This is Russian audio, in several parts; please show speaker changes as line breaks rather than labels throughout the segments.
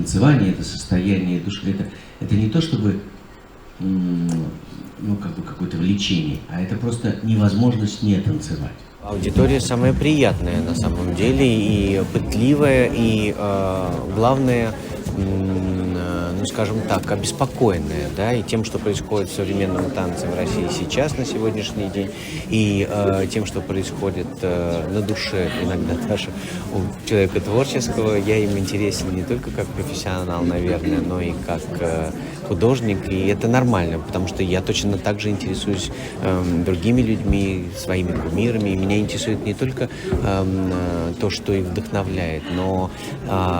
танцевание, это состояние души, это не то чтобы ну, как бы какое-то влечение, а это просто невозможность не танцевать.
Аудитория самая приятная на самом деле, и пытливая, и главное, ну скажем так, обеспокоенная, да, и тем, что происходит в современном танце в России сейчас, на сегодняшний день, и тем, что происходит на душе иногда даже у человека творческого. Я им интересен не только как профессионал, наверное, но и как художник, и это нормально, потому что я точно так же интересуюсь другими людьми, своими кумирами, и меня интересует не только то, что их вдохновляет, но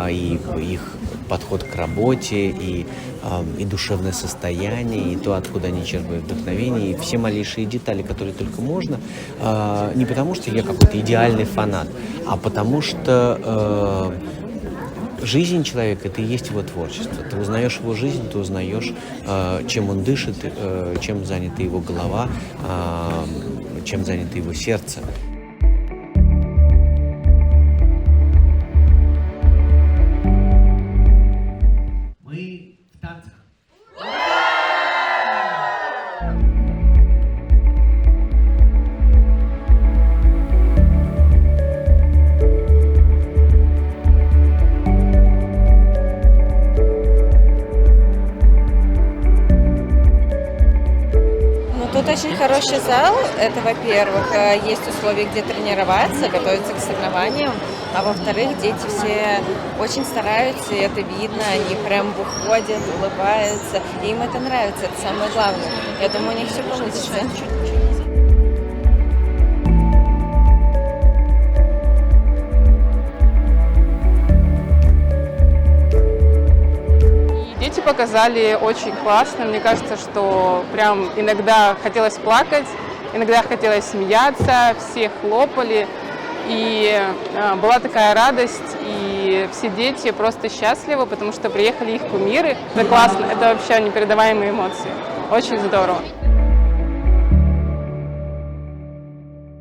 и их подход к работе, и душевное состояние, и то, откуда они черпают вдохновение, и все малейшие детали, которые только можно, не потому что я какой-то идеальный фанат, а потому что жизнь человека — это и есть его творчество. Ты узнаешь его жизнь, ты узнаешь, чем он дышит, чем занята его голова, чем занято его сердце.
Мы в танцах.
Тут очень хороший зал, это во-первых, есть условия, где тренироваться, готовиться к соревнованиям, а во-вторых, дети все очень стараются, и это видно, они прям выходят, улыбаются, и им это нравится, это самое главное. Я думаю, у них все получится.
Дети показали очень классно. Мне кажется, что прям иногда хотелось плакать, иногда хотелось смеяться, все хлопали. И была такая радость, и все дети просто счастливы, потому что приехали их кумиры. Это классно, это вообще непередаваемые эмоции. Очень здорово.